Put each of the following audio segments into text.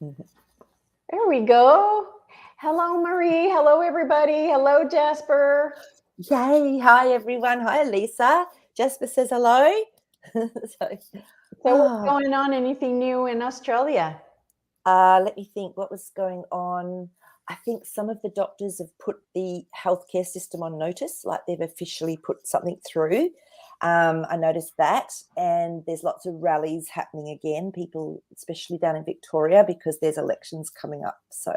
There we go. Hello, Maree. Hello, everybody. Hello, Jasper. Yay. Hi, everyone. Hi, Lisa. Jasper says hello. So what's going on? Anything new in Australia? Let me think. What was going on? I think some of the doctors have put the healthcare system on notice, like they've officially put something through. I noticed that, and there's lots of rallies happening again, people, especially down in Victoria, because there's elections coming up. So,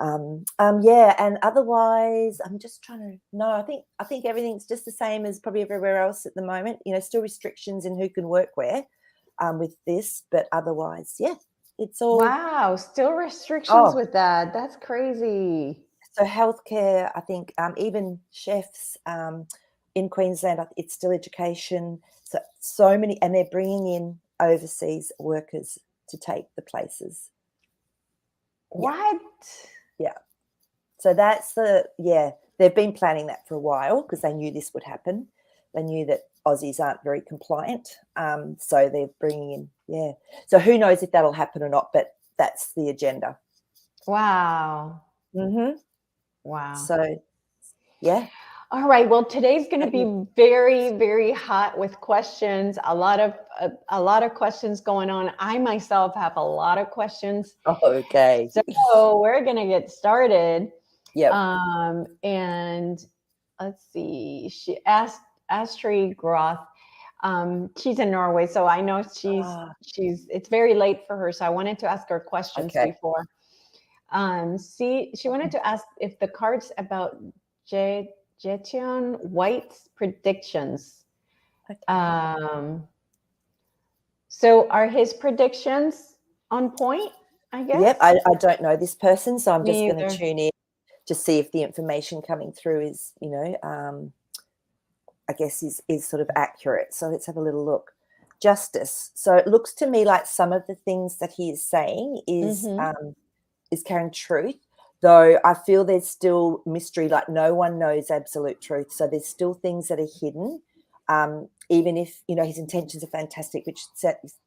yeah, and otherwise, I'm just trying to know. I think everything's just the same as probably everywhere else at the moment. You know, still restrictions in who can work where with this, but otherwise, yeah, it's all. Wow, still restrictions with that. That's crazy. So healthcare, I think, even chefs in Queensland, it's still education. So many, and they're bringing in overseas workers to take the places. What? Yeah. So they've been planning that for a while because they knew this would happen. They knew that Aussies aren't very compliant. So they're bringing in, So who knows if that'll happen or not, but that's the agenda. Wow. Mm-hmm. Wow. So, yeah. All right. Well, today's going to be very, very hot with questions. A lot of questions going on. I myself have a lot of questions. Oh, okay. So we're going to get started. Yeah. And let's see. She asked Astrid Groth. She's in Norway, so I know she's. It's very late for her, so I wanted to ask her questions before. She wanted to ask if the cards about Jetion White's predictions. Okay. So are his predictions on point, I guess? Yep, I don't know this person, so I'm just going to tune in to see if the information coming through is, I guess is sort of accurate. So let's have a little look. Justice. So it looks to me like some of the things that he is saying is carrying truth, though I feel there's still mystery, like no one knows absolute truth. So there's still things that are hidden, even if, his intentions are fantastic, which,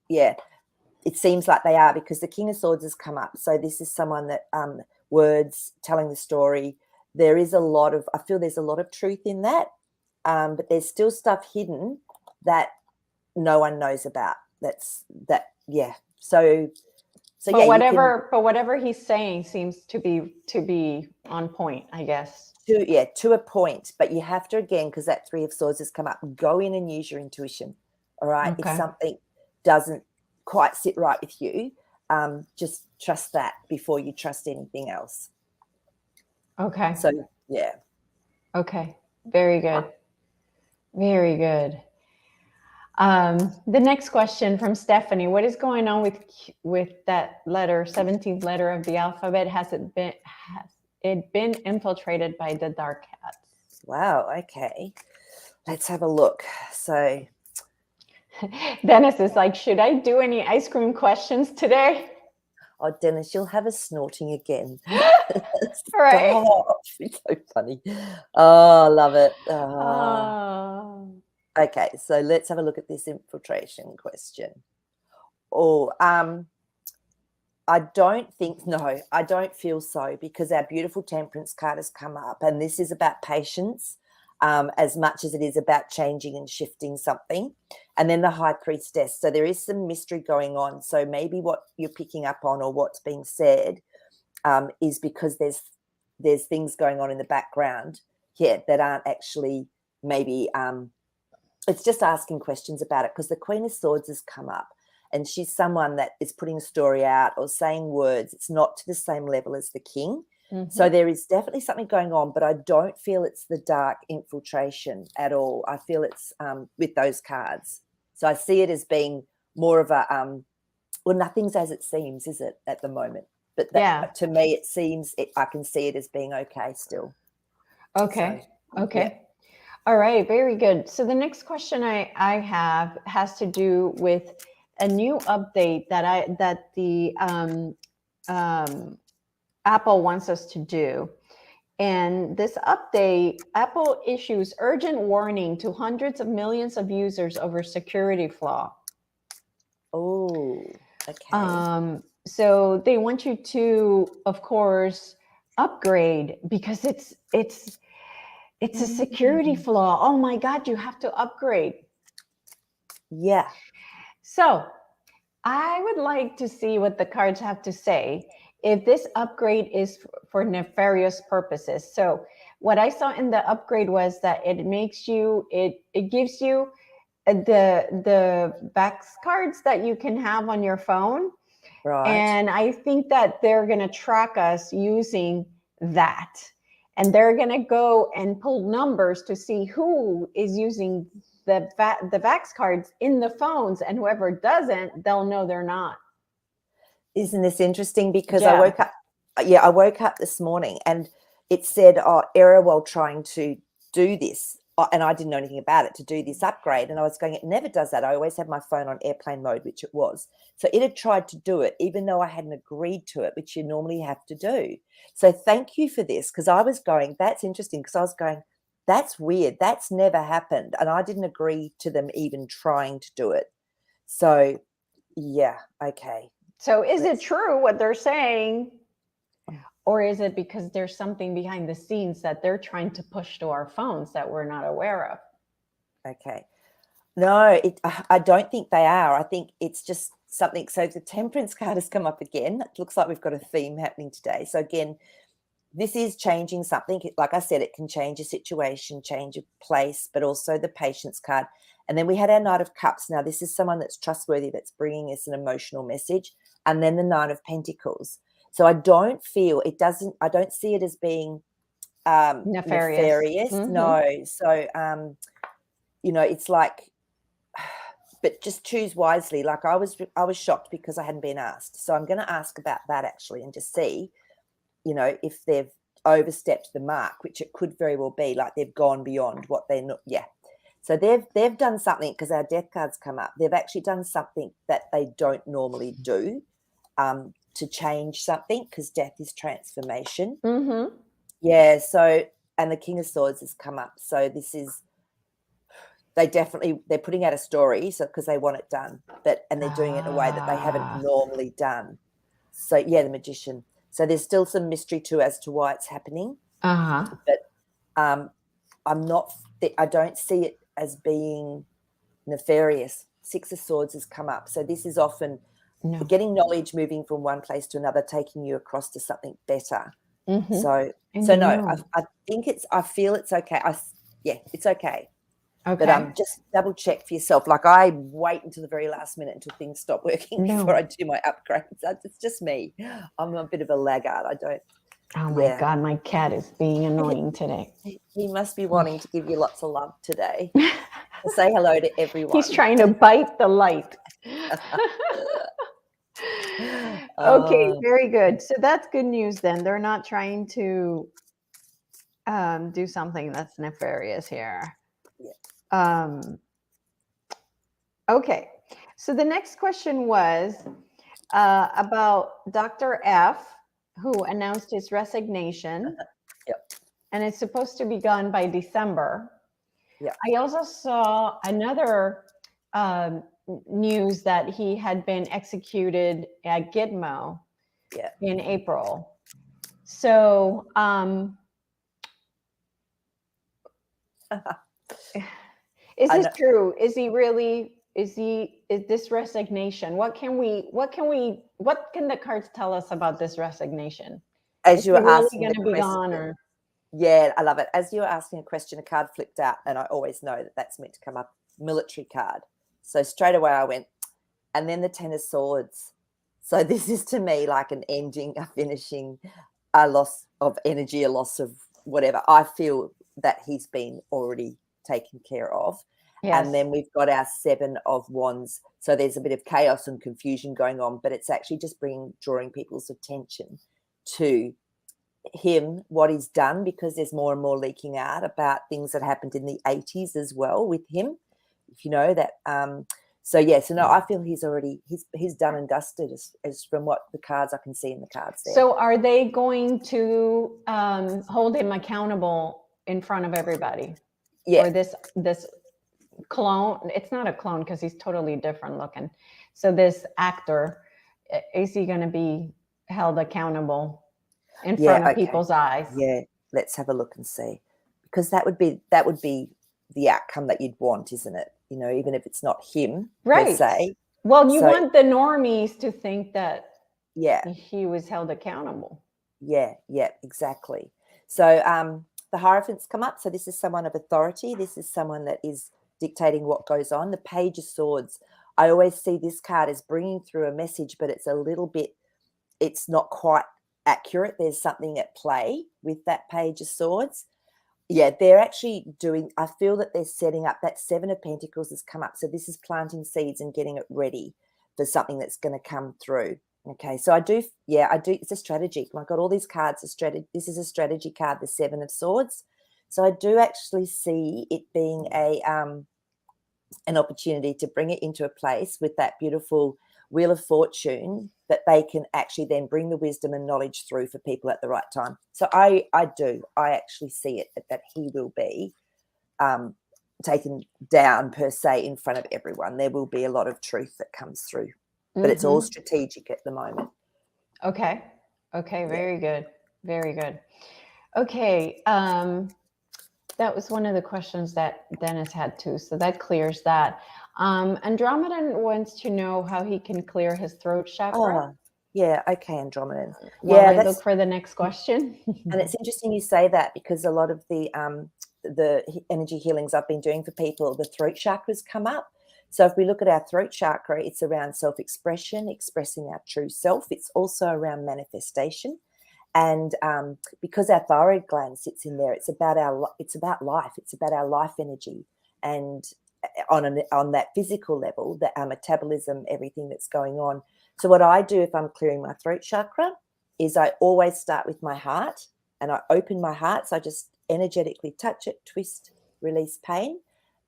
it seems like they are because the King of Swords has come up. So this is someone that words, telling the story. I feel there's a lot of truth in that, but there's still stuff hidden that no one knows about. So whatever he's saying seems to be on point, I guess. To a point, but you have to, again, because that Three of Swords has come up, go in and use your intuition. All right. Okay. If something doesn't quite sit right with you, just trust that before you trust anything else. Okay. So yeah. Okay. Very good. Very good. The next question from Stephanie: what is going on with that letter, 17th letter of the alphabet? Has it been infiltrated by the dark cats? Wow. Okay. Let's have a look. So Dennis is like, should I do any ice cream questions today? Oh, Dennis, you'll have us snorting again. Right. It's so funny. Oh, love it. Okay, so let's have a look at this infiltration question. I don't feel so, because our beautiful Temperance card has come up, and this is about patience as much as it is about changing and shifting something. And then the High Priestess. So there is some mystery going on. So maybe what you're picking up on or what's being said is because there's things going on in the background here that aren't actually maybe it's just asking questions about it, because the Queen of Swords has come up. And she's someone that is putting a story out or saying words. It's not to the same level as the king. Mm-hmm. So there is definitely something going on, but I don't feel it's the dark infiltration at all. I feel it's with those cards. So I see it as being more of a, nothing's as it seems, is it, at the moment? But to me, it seems, I can see it as being okay still. Okay. So, okay. Yeah. All right. Very good. So the next question I have has to do with a new update that the Apple wants us to do. And this update, Apple issues urgent warning to hundreds of millions of users over security flaw. Oh, okay. So they want you to, of course, upgrade because it's a security flaw. Oh my God, you have to upgrade. Yeah. So I would like to see what the cards have to say if this upgrade is for nefarious purposes. So what I saw in the upgrade was that it makes you, it gives you the back cards that you can have on your phone. Right. And I think that they're going to track us using that. And they're going to go and pull numbers to see who is using the Vax cards in the phones. And whoever doesn't, they'll know they're not. Isn't this interesting? Because Yeah. I woke up this morning and it said, error while trying to do this. And I didn't know anything about it, to do this upgrade. And I was going, it never does that. I always have my phone on airplane mode, which it was. So it had tried to do it, even though I hadn't agreed to it, which you normally have to do. So thank you for this, because I was going, that's interesting, because I was going, that's weird. That's never happened. And I didn't agree to them even trying to do it. So, yeah, okay. So is it true what they're saying? Or is it because there's something behind the scenes that they're trying to push to our phones that we're not aware of? Okay. No, I don't think they are. I think it's just something. So the Temperance card has come up again. It looks like we've got a theme happening today. So again, this is changing something. Like I said, it can change a situation, change a place, but also the Patience card. And then we had our Knight of Cups. Now, this is someone that's trustworthy, that's bringing us an emotional message. And then the Nine of Pentacles. So I don't see it as being nefarious. Mm-hmm. No. So, it's like, but just choose wisely. Like I was shocked because I hadn't been asked. So I'm going to ask about that actually and just see, if they've overstepped the mark, which it could very well be, like they've gone beyond what they're not. Yeah. So they've done something, because our death cards come up. They've actually done something that they don't normally do. To change something, because death is transformation. Mm-hmm. Yeah. So, and the King of Swords has come up. So this is, they're putting out a story, so because they want it done, and they're doing it in a way that they haven't normally done. So yeah, the Magician. So there's still some mystery as to why it's happening. Uh-huh. But I don't see it as being nefarious. Six of Swords has come up. So this is often getting knowledge, moving from one place to another, taking you across to something better. Mm-hmm. So I feel it's okay. It's okay. Okay. But just double check for yourself. Like I wait until the very last minute until things stop working before I do my upgrades. It's just me. I'm a bit of a laggard. I don't. Oh my God, my cat is being annoying today. He must be wanting to give you lots of love today. Say hello to everyone. He's trying to bite the light. Okay, very good. So that's good news then. They're not trying to do something that's nefarious here. Yeah. Okay, so the next question was about Dr. F, who announced his resignation. Yep. And it's supposed to be gone by December. Yeah. I also saw another news that he had been executed at Gitmo in April. So is this true? Is this resignation? What can the cards tell us about this resignation? As you were asking going to be gone, or? Yeah, I love it. As you were asking a question, a card flipped out, and I always know that that's meant to come up, military card. So straight away I went, and then the Ten of Swords. So this is to me like an ending, a finishing, a loss of energy, a loss of whatever. I feel that he's been already taken care of. Yes. And then we've got our Seven of Wands. So there's a bit of chaos and confusion going on, but it's actually just drawing people's attention to him, what he's done, because there's more and more leaking out about things that happened in the 80s as well with him, if you know that. I feel he's done and dusted as from what the cards I can see in the cards there. So are they going to hold him accountable in front of everybody? Yeah. Or this clone? It's not a clone because he's totally different looking. So this actor is he going to be held accountable in Yeah, front of okay. people's eyes? Yeah, let's have a look and see, because that would be the outcome that you'd want, isn't it? You know, even if it's not him per Right. se. Well, you So want the normies to think that yeah, he was held accountable. yeah, exactly. So the Hierophants come up. So this is someone of authority. This is someone that is dictating what goes on. The Page of Swords. I always see this card as bringing through a message, but it's a little bit, it's not quite accurate. There's something at play with that Page of Swords. Yeah, they're actually doing, I feel that they're setting up, that Seven of Pentacles has come up. So this is planting seeds and getting it ready for something that's going to come through. Okay, so I do, it's a strategy. My God, all these cards are strategy. This is a strategy card, the Seven of Swords. So I do actually see it being an opportunity to bring it into a place with that beautiful Wheel of Fortune, that they can actually then bring the wisdom and knowledge through for people at the right time. So I actually see it that he will be taken down per se in front of everyone. There will be a lot of truth that comes through, but it's all strategic at the moment. Okay. Very good. Very good. Okay. That was one of the questions that Dennis had too. So that clears that. Andromedan wants to know how he can clear his throat chakra. Oh, yeah. Okay, Andromedan. While we look for the next question. And it's interesting you say that, because a lot of the energy healings I've been doing for people, the throat chakras come up. So if we look at our throat chakra, it's around self-expression, expressing our true self. It's also around manifestation. And because our thyroid gland sits in there, it's about life. It's about our life energy. And on that physical level, that our metabolism, everything that's going on. So what I do if I'm clearing my throat chakra is I always start with my heart, and I open my heart. So I just energetically touch it, twist, release pain.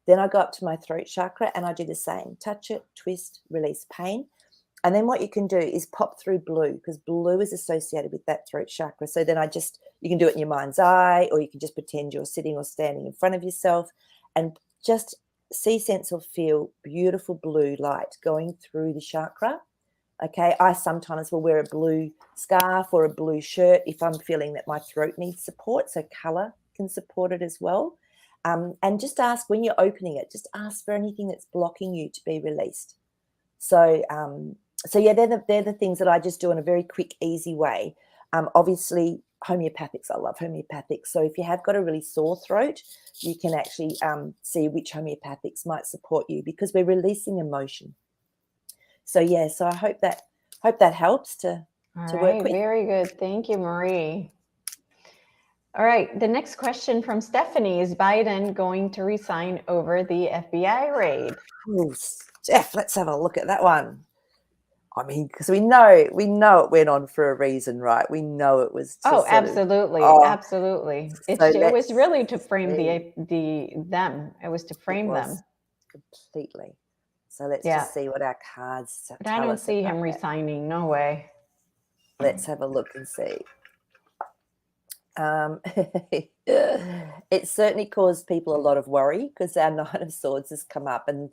Then I go up to my throat chakra and I do the same. Touch it, twist, release pain. And then what you can do is pop through blue, because blue is associated with that throat chakra. So then you can do it in your mind's eye, or you can just pretend you're sitting or standing in front of yourself and just see, sense, or feel beautiful blue light going through the chakra. Okay, I sometimes will wear a blue scarf or a blue shirt if I'm feeling that my throat needs support. So color can support it as well. And just ask, when you're opening it, just ask for anything that's blocking you to be released. So yeah, they're the things that I just do in a very quick, easy way. Obviously, homeopathics, I love homeopathics. So if you have got a really sore throat, you can actually see which homeopathics might support you, because we're releasing emotion. So yeah, so I hope that helps to work with. Very good. Thank you, Maree. All right. The next question from Stephanie: is Biden going to resign over the FBI raid? Oh, Steph, let's have a look at that one. I mean, because we know it went on for a reason, right? We know it was. Absolutely. Absolutely. It was really to frame them. It was to frame them completely. So let's just see what our cards tell us. But I don't see him resigning. No way. Let's have a look and see. It certainly caused people a lot of worry, because our Nine of Swords has come up, and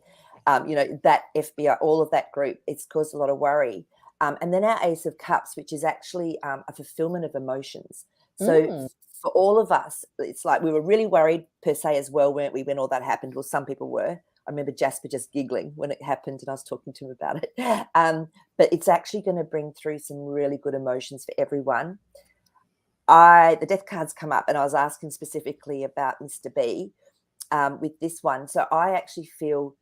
that FBI, all of that group, it's caused a lot of worry. And then our Ace of Cups, which is actually a fulfillment of emotions. So for all of us, it's like we were really worried per se as well, weren't we, when all that happened? Well, some people were. I remember Jasper just giggling when it happened, and I was talking to him about it. But it's actually going to bring through some really good emotions for everyone. The death cards come up, and I was asking specifically about Mr. B with this one. So I actually feel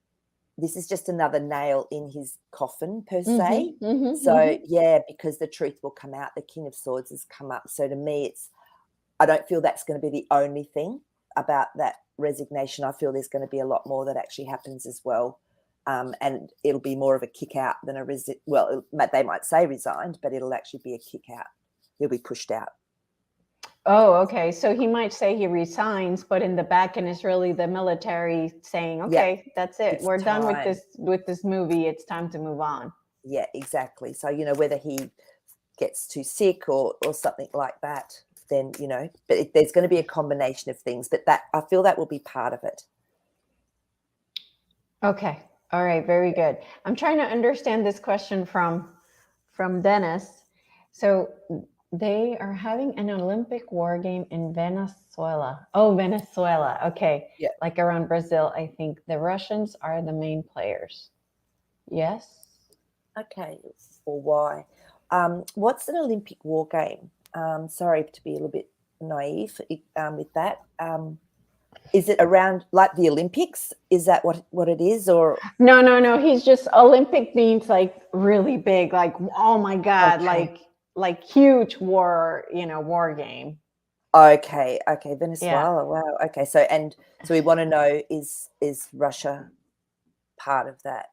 this is just another nail in his coffin per se. Yeah, because the truth will come out. The King of Swords has come up. So to me, I don't feel that's going to be the only thing about that resignation. I feel there's going to be a lot more that actually happens as well. And it'll be more of a kick out than they might say resigned, but it'll actually be a kick out. He'll be pushed out. Oh, okay. So he might say he resigns, but in the back end is really the military saying, okay, that's it. We're done with this movie. It's time to move on. Yeah, exactly. So, whether he gets too sick or something like that, then, but there's going to be a combination of things, but I feel that will be part of it. Okay. All right. Very good. I'm trying to understand this question from from Dennis. So they are having an Olympic war game in Venezuela. Oh, Venezuela. Okay. Yeah. Like around Brazil, I think. The Russians are the main players. Yes. Okay. Or why? What's an Olympic war game? Sorry to be a little bit naive with that. Is it around like the Olympics? Is that what it is? Or No. He's just Olympic means like really big, like oh my God, okay. like huge war game. Okay, Yeah. Venezuela. Wow. Okay, so we want to know is Russia part of that,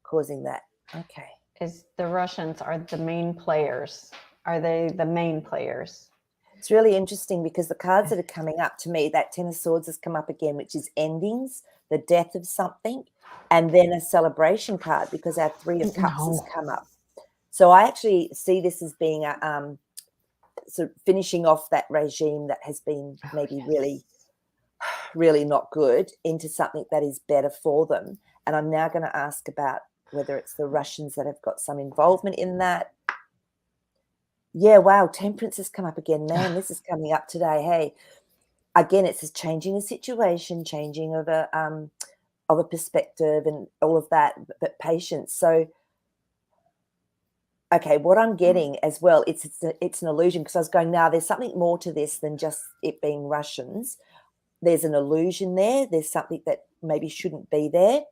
causing that? Okay. Is the Russians are the main players? Are they the main players? It's really interesting because the cards that are coming up to me, that Ten of Swords has come up again, which is endings, the death of something, and then a celebration card because our Three of Cups has come up. So I actually see this as being a sort of finishing off that regime that has been maybe really not good into something that is better for them. And I'm now going to ask about whether it's the Russians that have got some involvement in that. Yeah, wow, Temperance has come up again. Man, this is coming up today. Hey, again, it's just changing the situation, changing of a perspective and all of that, but patience. So, okay, what I'm getting as well, it's an illusion because I was going, now there's something more to this than just it being Russians. There's an illusion there. There's something that maybe shouldn't be there.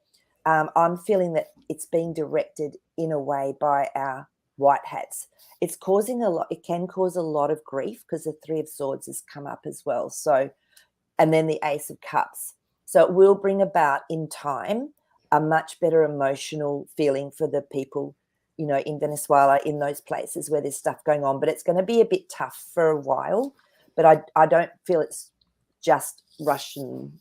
I'm feeling that it's being directed in a way by our white hats. It's causing a lot. It can cause a lot of grief because the Three of Swords has come up as well. So, and then the Ace of Cups. So it will bring about in time a much better emotional feeling for the people, in Venezuela, in those places where there's stuff going on. But it's going to be a bit tough for a while. But I don't feel it's just Russian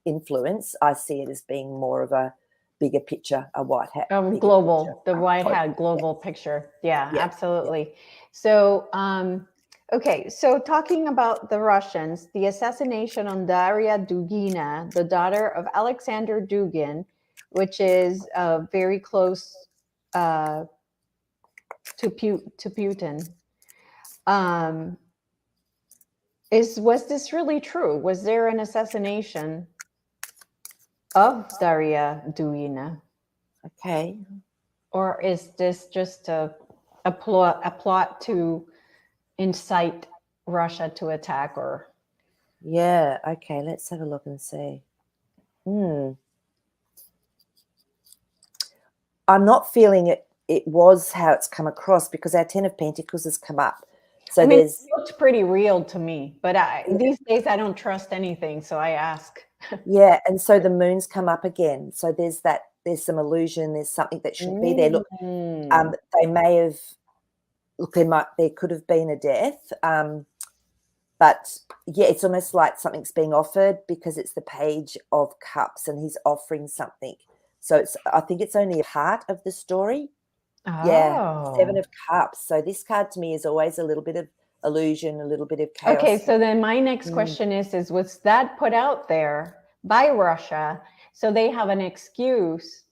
influence. I see it as being more of a bigger picture, a white hat. Global, picture. the white hat global picture. Yeah, Yeah, absolutely. Yeah. So, okay, so talking about the Russians, the assassination on Daria Dugina, the daughter of Alexander Dugin, which is very close to Putin. Was this really true? Was there an assassination of Daria Dugina? Okay. Or is this just a plot to incite Russia to attack? Or Yeah, okay, let's have a look and see. I'm not feeling it was how it's come across because our Ten of Pentacles has come up. So it looks pretty real to me, but these days I don't trust anything, so I ask. Yeah, and so the moon's come up again. So there's some illusion, there's something that shouldn't be there. Look, they may have, there could have been a death. But yeah, it's almost like something's being offered because it's the Page of Cups and he's offering something. So I think it's only a part of the story. Oh. Yeah, Seven of Cups. So this card to me is always a little bit of illusion, a little bit of chaos. Okay, so then my next question is was that put out there by Russia so they have an excuse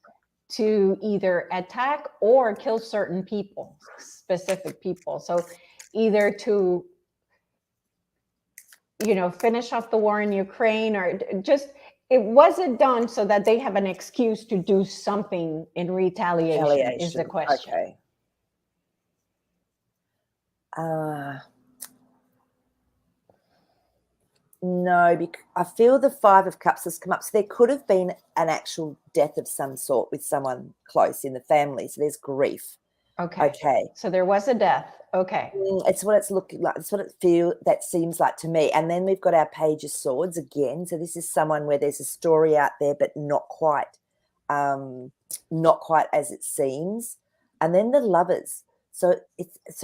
to either attack or kill certain people, specific people? So either to finish off the war in Ukraine, or just it wasn't done so that they have an excuse to do something in retaliation is the question. Okay. No, because I feel the Five of Cups has come up. So there could have been an actual death of some sort with someone close in the family. So there's grief. Okay. So there was a death. Okay. It's what it's looking like. It's what that seems like to me. And then we've got our Page of Swords again. So this is someone where there's a story out there, but not quite as it seems. And then the Lovers. So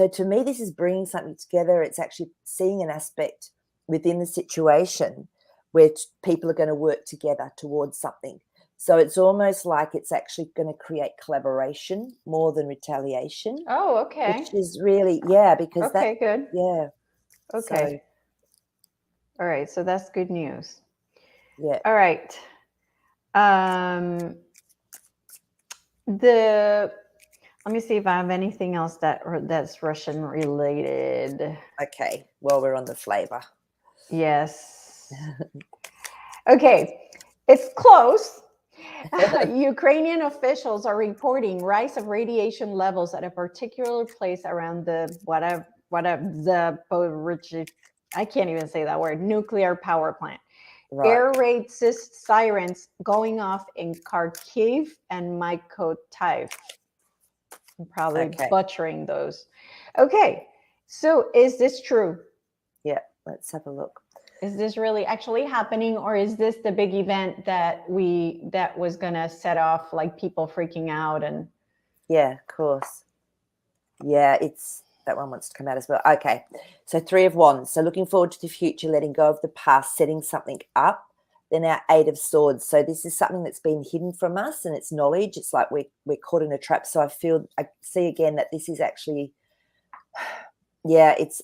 to me, this is bringing something together. It's actually seeing an aspect within the situation where people are going to work together towards something. So it's almost like it's actually going to create collaboration more than retaliation. Oh, okay. Which is really, because good. Yeah. Okay. All right. So that's good news. Yeah. All right. Let me see if I have anything else that's Russian related. Okay, well, we're on the flavor. Yes. Okay, it's close. Ukrainian officials are reporting rise of radiation levels at a particular place around the I can't even say that word, nuclear power plant. Right. Air raid sirens going off in Kharkiv and Mykolaiv. I'm probably butchering those. Okay, so is this true? Yeah, let's have a look. Is this really actually happening, or is this the big event that was gonna set off like people freaking out? And yeah, of course. Yeah, it's that one wants to come out as well. Okay, so 3 of Wands. So looking forward to the future, letting go of the past, setting something up. Then our 8 of Swords. So this is something that's been hidden from us, and it's knowledge. It's like we're caught in a trap. So I see again that this is actually, yeah, it's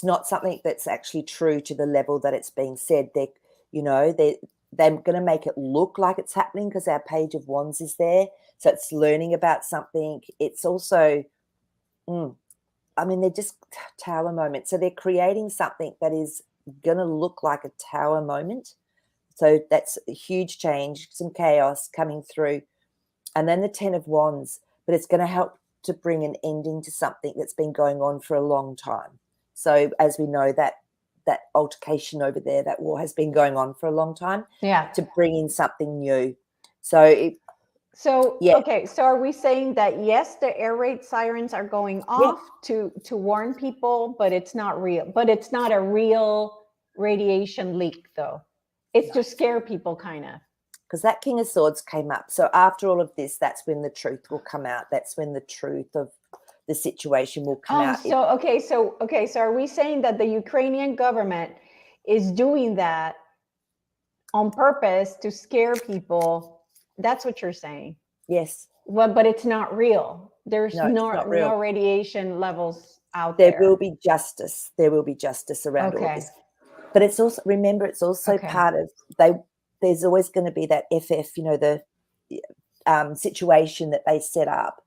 not something that's actually true to the level that it's being said. They're going to make it look like it's happening because our Page of Wands is there. So it's learning about something. It's also, they're just tower moments. So they're creating something that is going to look like a tower moment. So that's a huge change, some chaos coming through. And then the 10 of Wands, but it's going to help to bring an ending to something that's been going on for a long time. So as we know, that altercation over there, that war has been going on for a long time. Yeah. To bring in something new. Okay. So are we saying that yes, the air raid sirens are going off to warn people, but it's not real? But it's not a real radiation leak, though. It's to scare people, kind of. Because that King of Swords came up. So after all of this, that's when the truth will come out. That's when the truth of the situation will come out. So are we saying that the Ukrainian government is doing that on purpose to scare people? That's what you're saying. Yes. Well, but it's not real. There's no radiation levels out there. There will be justice. There will be justice around all this. But it's also, remember, it's also part of there's always going to be that FF, the situation that they set up.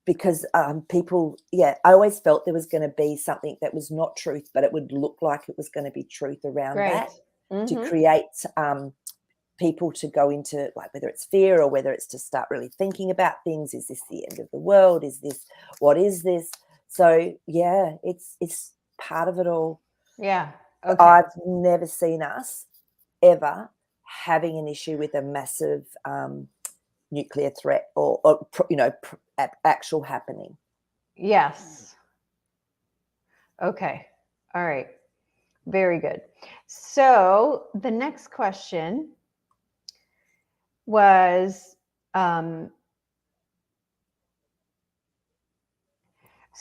Because people, I always felt there was going to be something that was not truth, but it would look like it was going to be truth around that to create people to go into, like, whether it's fear or whether it's to start really thinking about things. Is this the end of the world? What is this? So, it's part of it all. Yeah. Okay. I've never seen us ever having an issue with a massive nuclear threat or actual happening. Yes. Okay. All right. Very good. So the next question was, so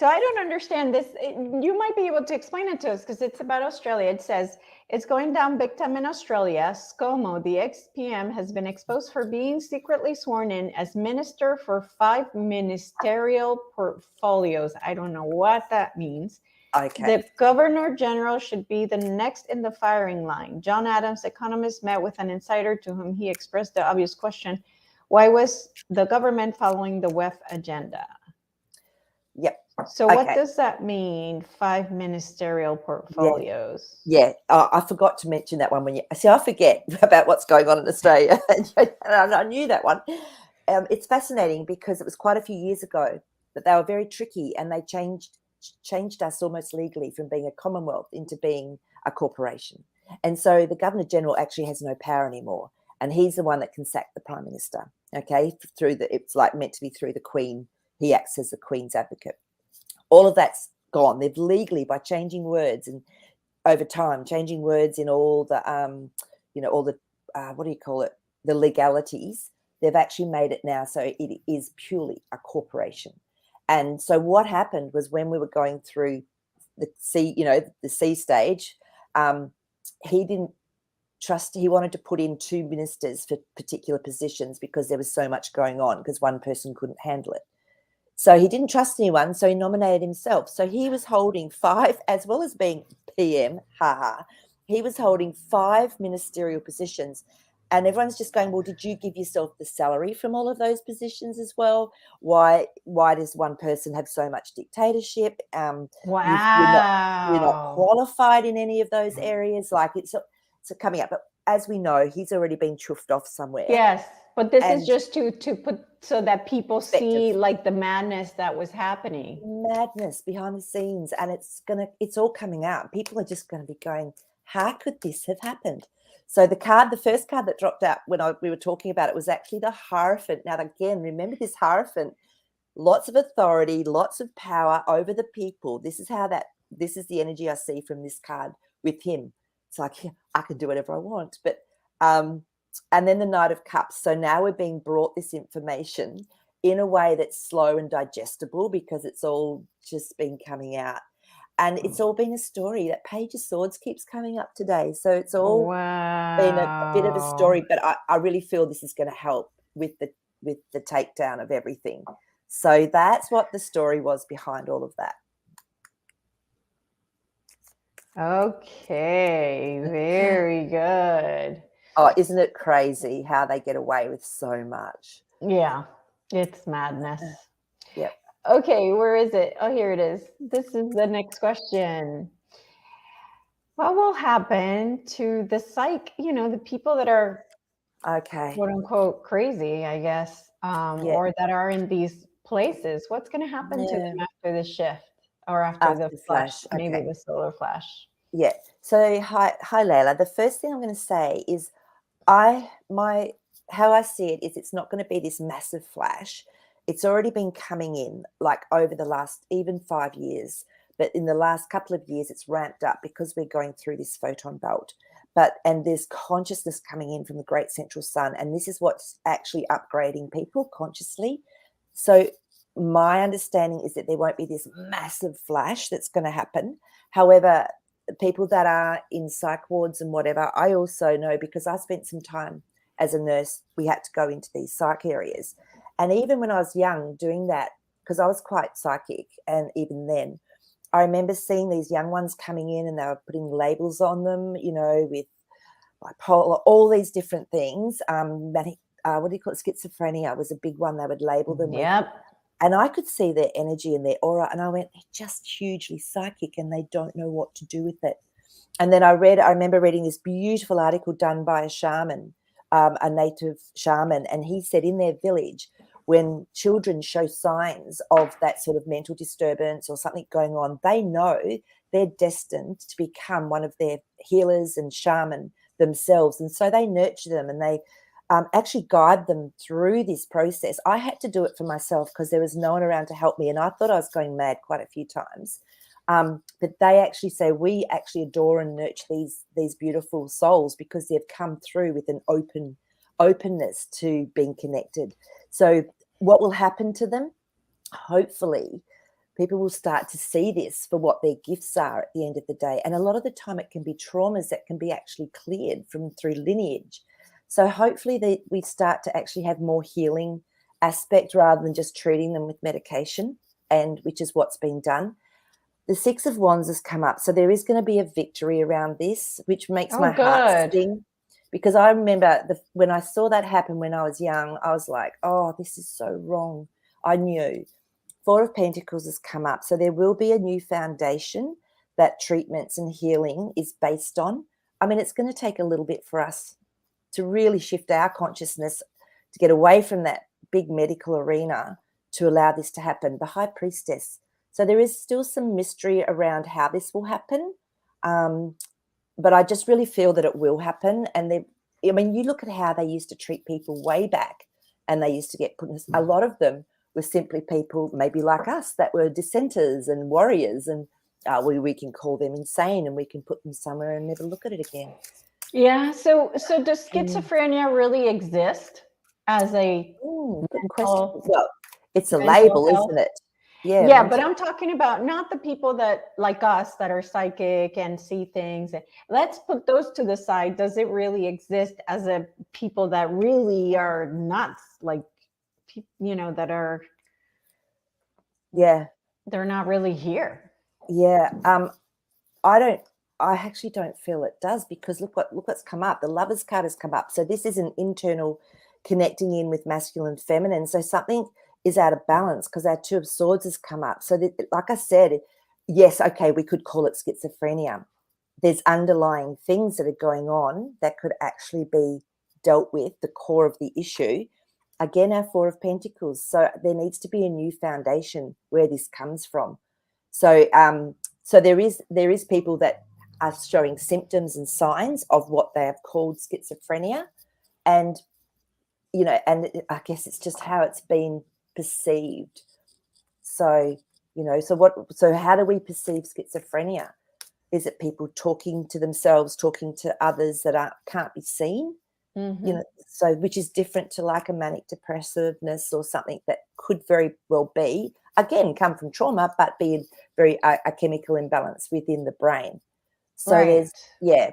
I don't understand this. You might be able to explain it to us because it's about Australia. It says, it's going down big time in Australia. ScoMo, the ex-PM, has been exposed for being secretly sworn in as minister for 5 ministerial portfolios. I don't know what that means. Okay. The Governor General should be the next in the firing line. John Adams, economist, met with an insider to whom he expressed the obvious question, why was the government following the WEF agenda? Yep. So what does that mean, 5 ministerial portfolios? Yeah. I forgot to mention that one when I forget about what's going on in Australia. And I knew that one. It's fascinating because it was quite a few years ago that they were very tricky and they changed us almost legally from being a Commonwealth into being a corporation. And so the Governor General actually has no power anymore. And he's the one that can sack the Prime Minister. Okay. It's like meant to be through the Queen. He acts as the Queen's advocate. All of that's gone. They've legally, by changing words and over time, changing words in all the, all the, the legalities, they've actually made it now so it is purely a corporation. And so what happened was when we were going through the C stage, he didn't trust, he wanted to put in 2 ministers for particular positions because there was so much going on because one person couldn't handle it. So he didn't trust anyone, so he nominated himself. So he was holding 5, as well as being PM, he was holding 5 ministerial positions. And everyone's just going, well, did you give yourself the salary from all of those positions as well? Why does one person have so much dictatorship? You're not Wow. qualified in any of those areas. Like it's coming up. But as we know, he's already been chuffed off somewhere. Yes, but this is And just to put so that people see perspective. like the madness that was happening. Madness behind the scenes, and it's all coming out. People are just going to be going, how could this have happened? So the first card that dropped out when we were talking about it was actually the Hierophant. Now again, remember this Hierophant, lots of authority, lots of power over the people. This is the energy I see from this card with him. It's like, yeah, I can do whatever I want. But and then the Knight of Cups. So now we're being brought this information in a way that's slow and digestible because it's all just been coming out. And it's all been a story. That Page of Swords keeps coming up today. So it's all been a bit of a story, but I really feel this is going to help with the takedown of everything. So that's what the story was behind all of that. Okay, very good. Oh, isn't it crazy how they get away with so much? Yeah, it's madness. Yep. Okay, where is it? Oh, here it is. This is the next question. What will happen to the the people that are quote unquote crazy, I guess, or that are in these places? What's going to happen to them after the shift or after the flash, maybe the solar flash? Yeah. So hi Layla. The first thing I'm going to say is how I see it is it's not going to be this massive flash. It's already been coming in like over the last even 5 years. But in the last couple of years, it's ramped up because we're going through this photon belt. And there's consciousness coming in from the great central sun. And this is what's actually upgrading people consciously. So my understanding is that there won't be this massive flash that's going to happen. However, people that are in psych wards and whatever, I also know because I spent some time as a nurse, we had to go into these psych areas. And even when I was young doing that, because I was quite psychic, and even then, I remember seeing these young ones coming in and they were putting labels on them, with bipolar, all these different things. What do you call it? Schizophrenia was a big one they would label them with. And I could see their energy and their aura, and I went, they're just hugely psychic and they don't know what to do with it. And then I remember reading this beautiful article done by a shaman, a native shaman, and he said in their village, when children show signs of that sort of mental disturbance or something going on, they know they're destined to become one of their healers and shaman themselves. And so they nurture them and they actually guide them through this process. I had to do it for myself because there was no one around to help me. And I thought I was going mad quite a few times. But they actually say we actually adore and nurture these beautiful souls because they've come through with an openness to being connected. So what will happen to them? Hopefully, people will start to see this for what their gifts are at the end of the day. And a lot of the time it can be traumas that can be actually cleared through lineage. So hopefully we start to actually have more healing aspect rather than just treating them with medication, and which is what's been done. The Six of Wands has come up. So there is going to be a victory around this, which makes my heart sing. Because I remember when I saw that happen when I was young, I was like, oh, this is so wrong. I knew. Four of Pentacles has come up. So there will be a new foundation that treatments and healing is based on. I mean, it's going to take a little bit for us to really shift our consciousness to get away from that big medical arena to allow this to happen. The High Priestess. So there is still some mystery around how this will happen. But I just really feel that it will happen. And you look at how they used to treat people way back, and they used to get put in a lot of them were simply people maybe like us that were dissenters and warriors, and we can call them insane and we can put them somewhere and never look at it again. Yeah. So does schizophrenia really exist as a good question? Well, it's a label, isn't it? Yeah, but I'm talking about not the people that like us that are psychic and see things. Let's put those to the side. Does it really exist as a people that really are nuts, like that are they're not really here? Yeah. I don't I actually don't feel it does, because look what's come up. The Lovers card has come up. So this is an internal connecting in with masculine and feminine. So something is out of balance because our Two of Swords has come up. So that, like I said, yes, okay, we could call it schizophrenia. There's underlying things that are going on that could actually be dealt with, the core of the issue. Again, our Four of Pentacles. So there needs to be a new foundation where this comes from. So so there is people that are showing symptoms and signs of what they have called schizophrenia. And, you know, and I guess it's just how it's been perceived. So, you know, so how do we perceive schizophrenia? Is it people talking to themselves, talking to others that can't be seen? Mm-hmm. You know, so which is different to like a manic depressiveness or something that could very well be, again, come from trauma, but be very a chemical imbalance within the brain. So Right.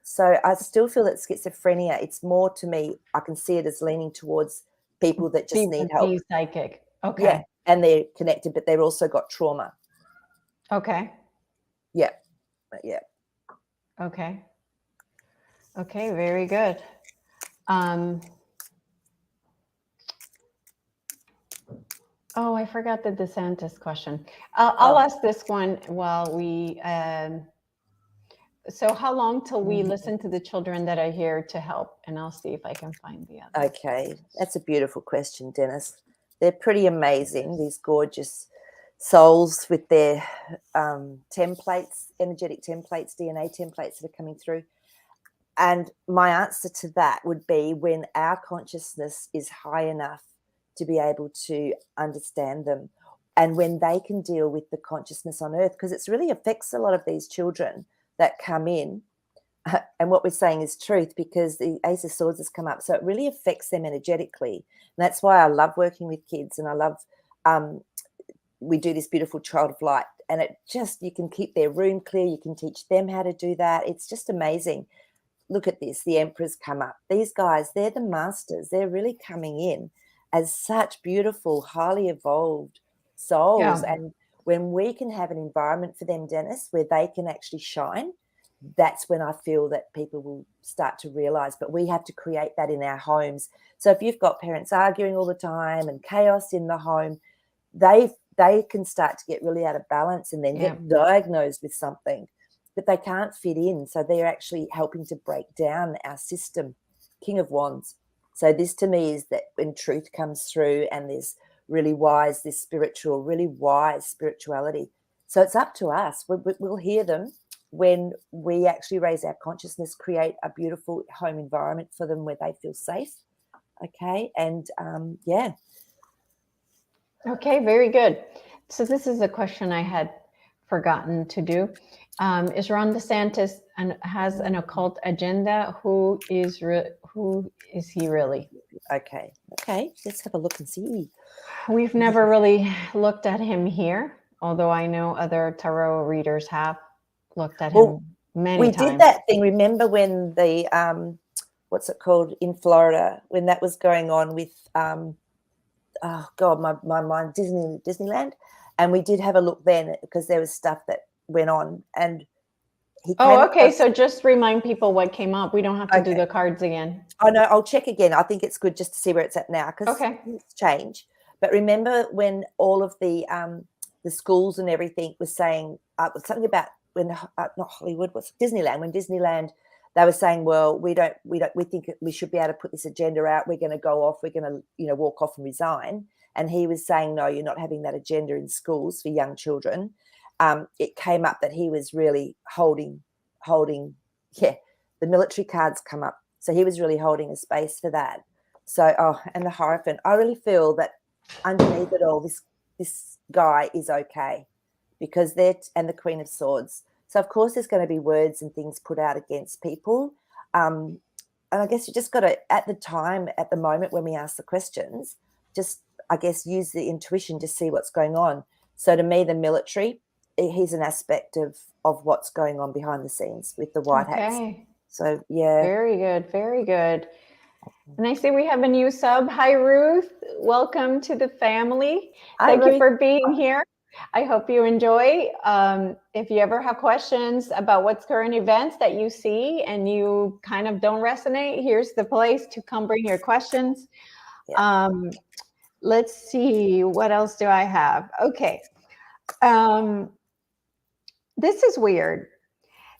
So I still feel that schizophrenia, it's more, to me, I can see it as leaning towards people that just need help. Be psychic. Okay. Yeah, and they're connected, but they've also got trauma. Okay. Yeah. Okay. Okay, very good. Oh, I forgot the DeSantis question. I'll ask this one while we. So, how long till we listen to the children that are here to help? And I'll see if I can find the other. Okay, that's a beautiful question, Dennis. They're pretty amazing, these gorgeous souls with their templates, energetic templates, DNA templates that are coming through. And my answer to that would be when our consciousness is high enough to be able to understand them, and when they can deal with the consciousness on earth, because it really affects a lot of these children that come in. And what we're saying is truth, because the Ace of Swords has come up. So it really affects them energetically. And that's why I love working with kids, and I love, we do this beautiful Child of Light, and it just, you can keep their room clear. You can teach them how to do that. It's just amazing. Look at this. The Emperor's come up. These guys, they're the masters. They're really coming in as such beautiful, highly evolved souls. Yeah. And when we can have an environment for them, Dennis, where they can actually shine, that's when I feel that people will start to realize. But we have to create that in our homes. So if you've got parents arguing all the time and chaos in the home, they can start to get really out of balance and then get diagnosed with something, but they can't fit in. So they're actually helping to break down our system. King of Wands. So this to me is that when truth comes through and there's really wise, this spiritual, really wise spirituality. So it's up to us. We'll hear them when we actually raise our consciousness, create a beautiful home environment for them where they feel safe. Okay. And yeah. Okay, very good. So this is a question I had forgotten to do. Is Ron DeSantis has an occult agenda? Who is he really? Okay. Let's have a look and see. We've never really looked at him here, although I know other tarot readers have looked at him many times. We did that thing. Remember when the what's it called in Florida, when that was going on with oh God, my mind, Disneyland, and we did have a look then because there was stuff that went on, and he came okay. So just remind people what came up. We don't have to do the cards again. Oh no, I'll check again. I think it's good just to see where it's at now, because it's changed. But remember when all of the schools and everything was saying something about when not Hollywood, was Disneyland, when Disneyland, they were saying, well, we think we should be able to put this agenda out. We're going to go off. We're going to, walk off and resign. And he was saying, no, you're not having that agenda in schools for young children. It came up that he was really holding, the military cards come up. So he was really holding a space for that. So, and the Hierophant, I really feel that underneath it all, this guy is okay, because and the Queen of Swords. So, of course, there's going to be words and things put out against people. And I guess you just got to, at the moment when we ask the questions, just, I guess, use the intuition to see what's going on. So to me, the military, he's an aspect of what's going on behind the scenes with the white hats. So, yeah. Very good. Very good. And I see we have a new sub. Hi, Ruth. Welcome to the family. Thank you for being here. I hope you enjoy. If you ever have questions about what's current events that you see and you kind of don't resonate, here's the place to come bring your questions. Yeah. Let's see, what else do I have? Okay. This is weird.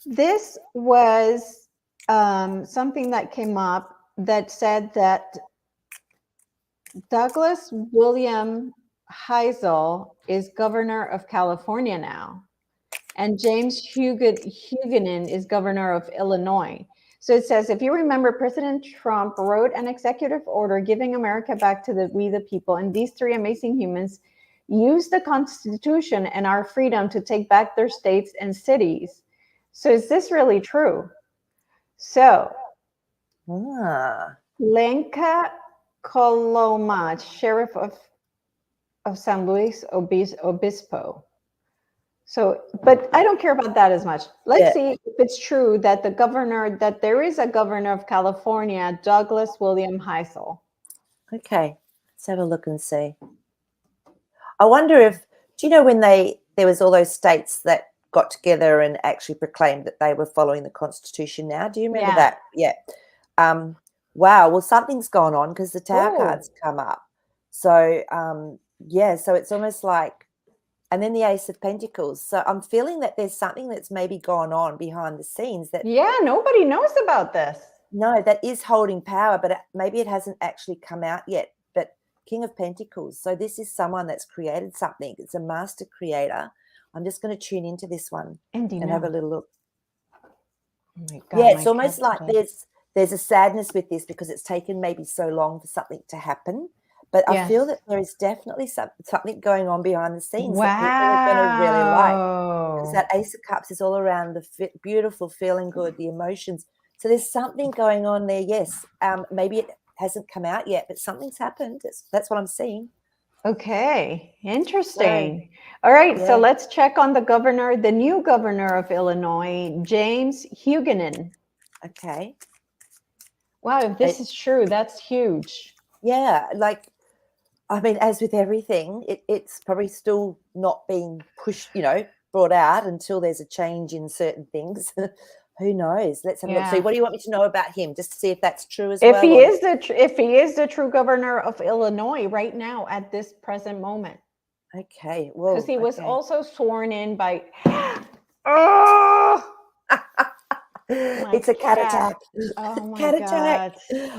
This was something that came up that said that Douglas William Heisel is governor of California now, and James Huguenin is governor of Illinois. So it says, if you remember, President Trump wrote an executive order giving America back to we the people, and these three amazing humans used the Constitution and our freedom to take back their states and cities. So is this really true? So Lenka Coloma, sheriff of San Luis Obispo. So, but I don't care about that as much. Let's see if it's true that that there is a governor of California, Douglas William Heisel. Okay, let's have a look and see. I wonder if, do you know when there was all those states that got together and actually proclaimed that they were following the Constitution now? Do you remember that? Yeah. Wow. Well, something's gone on because the Tower cards come up. So, so it's almost like, and then the Ace of Pentacles. So I'm feeling that there's something that's maybe gone on behind the scenes that. Yeah, nobody knows about this. No, that is holding power, but maybe it hasn't actually come out yet. But King of Pentacles. So this is someone that's created something. It's a master creator. I'm just going to tune into this one and have a little look. Oh my God, yeah, it's almost like there's a sadness with this because it's taken maybe so long for something to happen. But I feel that there is definitely something going on behind the scenes that people are going to really like. Because that Ace of Cups is all around the beautiful, feeling good, the emotions. So there's something going on there, yes. Maybe it hasn't come out yet, but something's happened. That's what I'm seeing. Okay, interesting. All right, so let's check on the new governor of Illinois, James Huguenin. Okay. Wow, if this is true, that's huge. Yeah, like, I mean, as with everything, it's probably still not being pushed, brought out until there's a change in certain things. Who knows? Let's have a look. So what do you want me to know about him? Just to see if that's true as well. If he is the true governor of Illinois right now at this present moment. Okay. Well, because he was also sworn in by it's a cat attack. Oh my cat God. attack.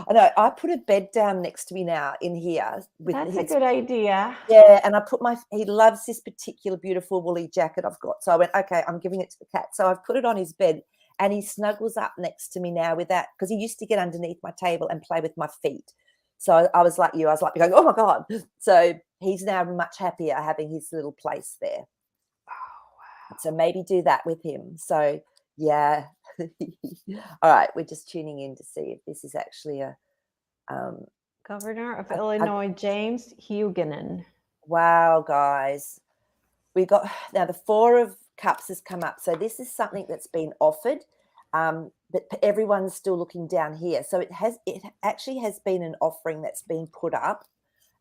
I know. I put a bed down next to me now in here. That's a good idea. Yeah, and I put he loves this particular beautiful woolly jacket I've got. So I went, okay, I'm giving it to the cat. So I've put it on his bed and he snuggles up next to me now with that because he used to get underneath my table and play with my feet. So I was like you. I was like going, oh my God. So he's now much happier having his little place there. Oh, wow. So maybe do that with him. So yeah. All right, we're just tuning in to see if this is actually a governor of Illinois, James Huguenin. Wow, guys. We got now the Four of Cups has come up. So this is something that's been offered, but everyone's still looking down here. So it actually has been an offering that's been put up.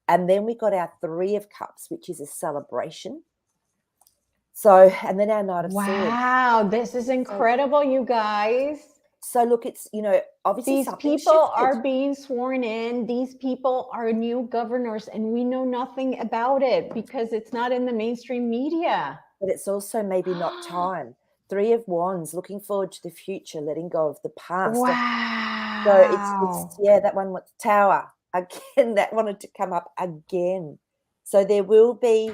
And then we got our Three of Cups, which is a celebration. So, and then our Knight of Swords. Wow, this is incredible, you guys. So look, it's, obviously these people are being sworn in. These people are new governors and we know nothing about it because it's not in the mainstream media. But it's also maybe not time. Three of Wands, looking forward to the future, letting go of the past. Wow. So it's that one with Tower. Again, that wanted to come up again. So there will be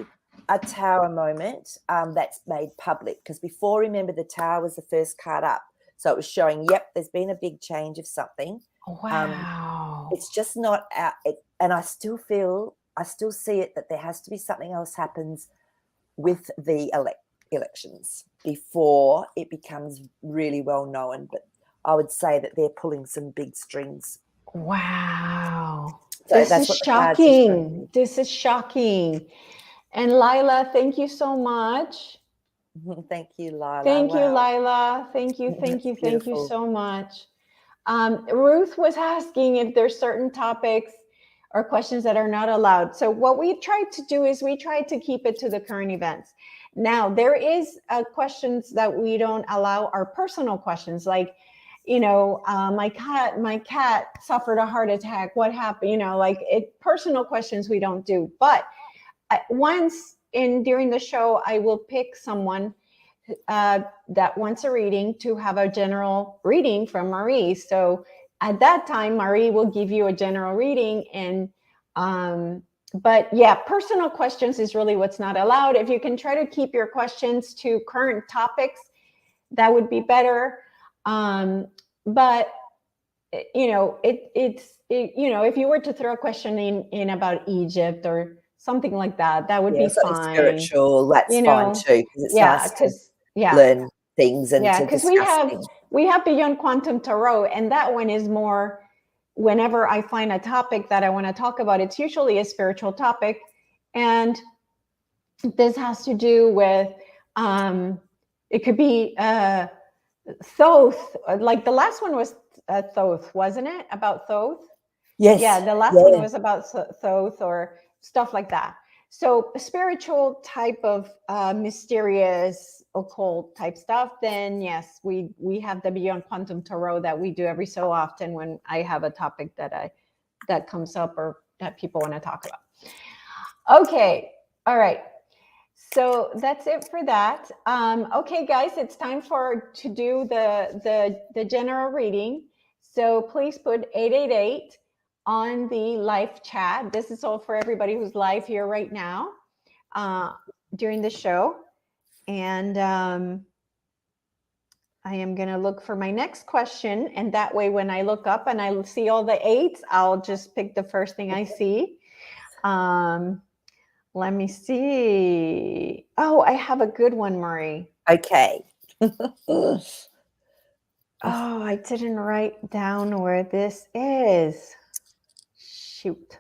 a Tower moment that's made public because before, remember, the Tower was the first card up. So it was showing, yep, there's been a big change of something. Wow. It's just not out. And I still see it that there has to be something else happens with the elections before it becomes really well known. But I would say that they're pulling some big strings. Wow. So this is shocking. This is shocking. And Lila, thank you so much. Thank you, Lila. Thank you, Lila. Thank you so much. Ruth was asking if there's certain topics or questions that are not allowed. So what we try to do is we try to keep it to the current events. Now, there is questions that we don't allow are personal questions, like, my cat suffered a heart attack. What happened? Personal questions we don't do. But during the show, I will pick someone that wants a reading to have a general reading from Maree. So at that time, Maree will give you a general reading. But yeah, personal questions is really what's not allowed. If you can try to keep your questions to current topics, that would be better. But if you were to throw a question in about Egypt or something like that, that would be fine. Spiritual, that's fine too, because it's nice to learn things and to because discuss things. We have Beyond Quantum Tarot, and that one is more, whenever I find a topic that I want to talk about, it's usually a spiritual topic. And this has to do with, it could be Thoth, like the last one was Thoth, wasn't it? About Thoth? Yes. Yeah, the last one was about Thoth or stuff like that. So spiritual type of mysterious, occult type stuff, then yes, we have the Beyond Quantum Tarot that we do every so often when I have a topic that comes up or that people want to talk about. Okay, all right. So that's it for that. Okay, guys, it's time to do the general reading. So please put 888 on the live chat. This is all for everybody who's live here right now during the show. And I am going to look for my next question. And that way, when I look up and I see all the 8s, I'll just pick the first thing I see. Let me see. Oh, I have a good one, Maree. Okay. Oh, I didn't write down where this is. Shoot.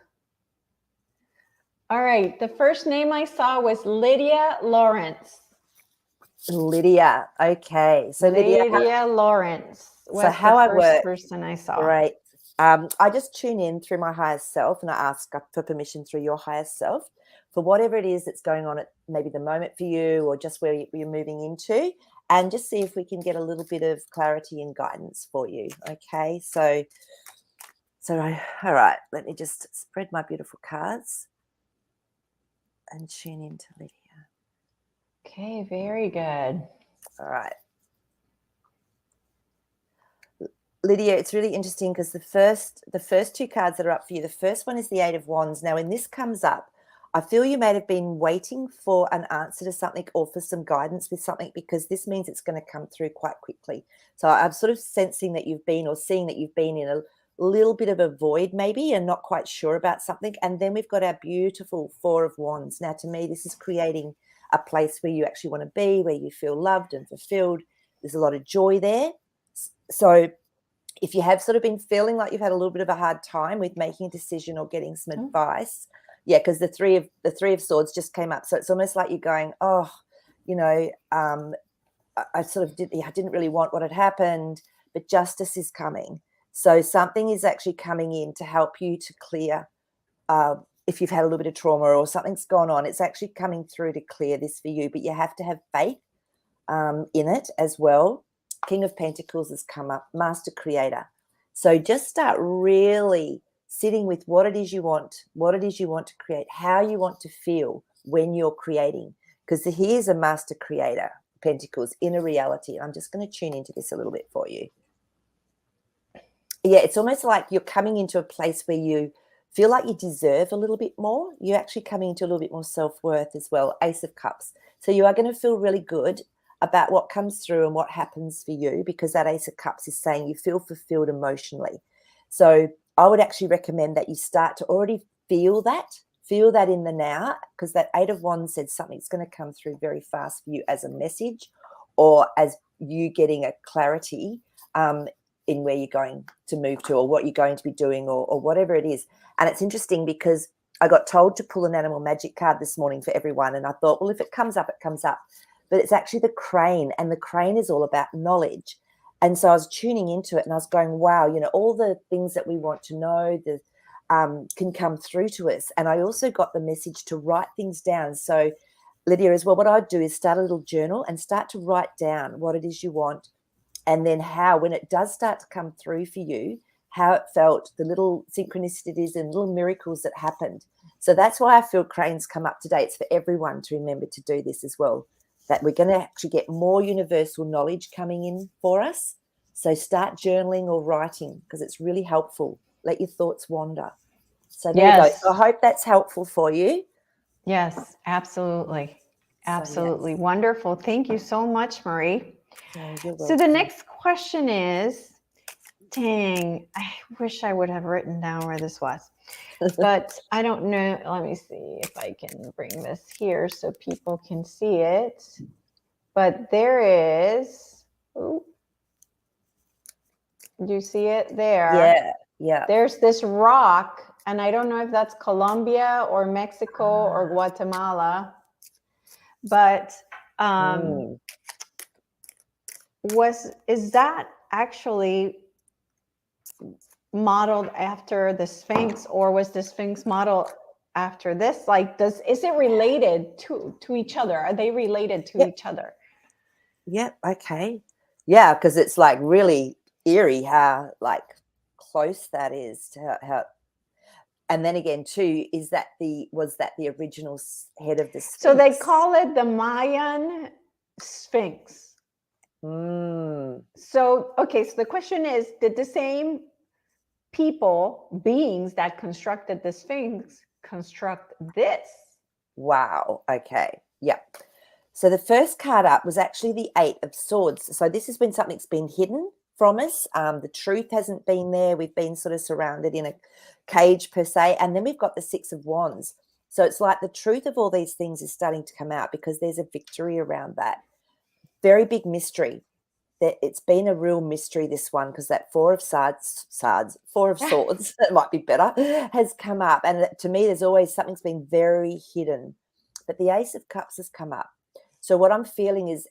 All right. The first name I saw was Lydia Lawrence. Lydia. Okay. So Lydia Lawrence was the first person I saw. Right. I just tune in through my higher self and I ask for permission through your higher self for whatever it is that's going on at maybe the moment for you or just where you're moving into, and just see if we can get a little bit of clarity and guidance for you. Okay. So all right, let me just spread my beautiful cards and tune into Lydia. Okay, very good. All right. Lydia, it's really interesting because the first 2 cards that are up for you, the first one is the 8 of Wands. Now, when this comes up, I feel you may have been waiting for an answer to something or for some guidance with something, because this means it's going to come through quite quickly. So I'm sort of sensing that you've been, or seeing that you've been in a little bit of a void maybe and not quite sure about something. And then we've got our beautiful 4 of Wands. Now, to me, this is creating a place where you actually want to be, where you feel loved and fulfilled. There's a lot of joy there. So if you have sort of been feeling like you've had a little bit of a hard time with making a decision or getting some advice, because the three of Swords just came up. So it's almost like you're going, I didn't really want what had happened, but justice is coming. So something is actually coming in to help you to clear, if you've had a little bit of trauma or something's gone on, it's actually coming through to clear this for you, but you have to have faith in it as well. King of Pentacles has come up, Master Creator. So just start really sitting with what it is you want to create, how you want to feel when you're creating, because here's a Master Creator, Pentacles, inner reality. I'm just going to tune into this a little bit for you. Yeah, it's almost like you're coming into a place where you feel like you deserve a little bit more. You're actually coming into a little bit more self-worth as well, Ace of Cups. So you are going to feel really good about what comes through and what happens for you, because that Ace of Cups is saying you feel fulfilled emotionally. So I would actually recommend that you start to already feel that in the now, because that 8 of Wands said something's going to come through very fast for you as a message, or as you getting a clarity in where you're going to move to, or what you're going to be doing, or whatever it is. And it's interesting because I got told to pull an animal magic card this morning for everyone, and I thought, well, if it comes up, it comes up. But it's actually the crane, and the crane is all about knowledge. And so I was tuning into it and I was going, wow, all the things that we want to know, can come through to us. And I also got the message to write things down. So Lydia as well, what I'd do is start a little journal and start to write down what it is you want, and then how, when it does start to come through for you, how it felt, the little synchronicities and little miracles that happened. So that's why I feel cranes come up today. It's for everyone to remember to do this as well, that we're going to actually get more universal knowledge coming in for us. So start journaling or writing, because it's really helpful. Let your thoughts wander. So there you go. So I hope that's helpful for you. Yes, absolutely. Absolutely. So, yes. Wonderful. Thank you so much, Maree. Oh, you're So the welcome. next question is, dang, I wish I would have written down where this was, but I don't know. Let me see if I can bring this here so people can see it. But there is, ooh, do you see it there? Yeah, yeah. There's this rock, and I don't know if that's Colombia or Mexico or Guatemala, but is that actually modeled after the Sphinx, or was the Sphinx modeled after this? Like, is it related to each other? Are they related to each other? Yep. Okay. Yeah, because it's like really eerie how like close that is to how. And then again, too, was that the original head of the Sphinx? So they call it the Mayan Sphinx. So, okay, so the question is, did the same beings that constructed the Sphinx construct this? Wow. Okay. Yeah. So the first card up was actually the 8 of Swords. So this has been something that's been hidden from us. The truth hasn't been there. We've been sort of surrounded in a cage per se. And then we've got the 6 of Wands. So it's like the truth of all these things is starting to come out, because there's a victory around that. Very big mystery. It's been a real mystery, this one, because that 4 of Swords, it might be better, has come up. And to me, there's always something's been very hidden. But the Ace of Cups has come up. So what I'm feeling is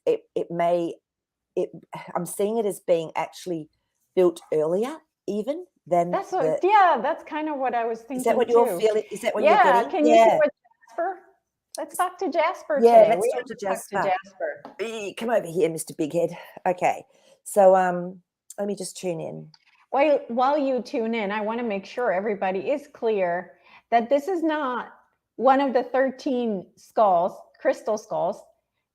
I'm seeing it as being actually built earlier even than that's kind of what I was thinking. Is that what you're feeling? Is that what you're getting? Can you see what Jasper? Let's talk to Jasper today. Let's talk to Jasper. Come over here, Mr. Big Head. Okay. So let me just tune in. While you tune in, I want to make sure everybody is clear that this is not one of the 13 crystal skulls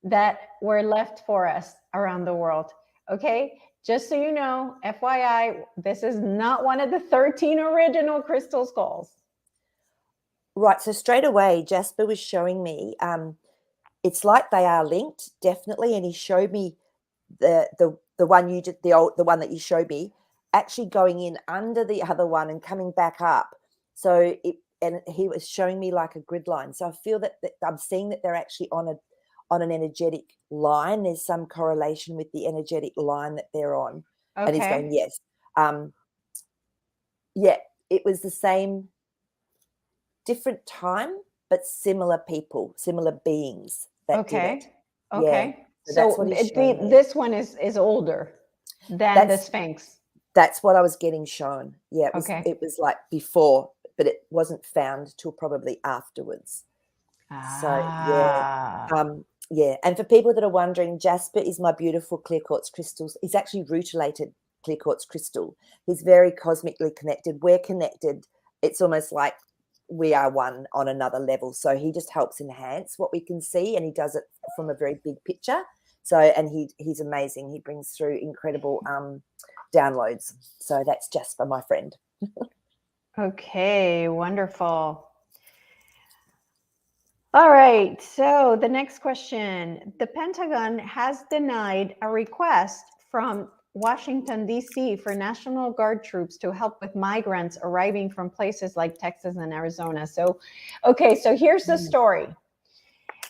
that were left for us around the world. Okay, just so you know, FYI, this is not one of the 13 original crystal skulls. Right. So straight away, Jasper was showing me it's like they are linked, definitely, and he showed me the one you did, the one that you showed me, actually going in under the other one and coming back up. So he was showing me like a grid line. So I feel that I'm seeing that they're actually on an energetic line. There's some correlation with the energetic line that they're on. Okay. And he's going, yes. Yeah, it was the same, different time, but similar people, similar beings that did it. Okay. Yeah. So this one is older than the Sphinx. That's what I was getting shown. Yeah, it was like before, but it wasn't found till probably afterwards. So yeah. And for people that are wondering, Jasper is my beautiful clear quartz crystals. He's actually rutilated clear quartz crystal. He's very cosmically connected. We're connected. It's almost like we are one on another level. So he just helps enhance what we can see, and he does it from a very big picture. So, and he's amazing. He brings through incredible downloads. So that's Jasper, my friend. Okay, wonderful. All right, so the next question. The Pentagon has denied a request from Washington, D.C. for National Guard troops to help with migrants arriving from places like Texas and Arizona. So, okay, so here's the story.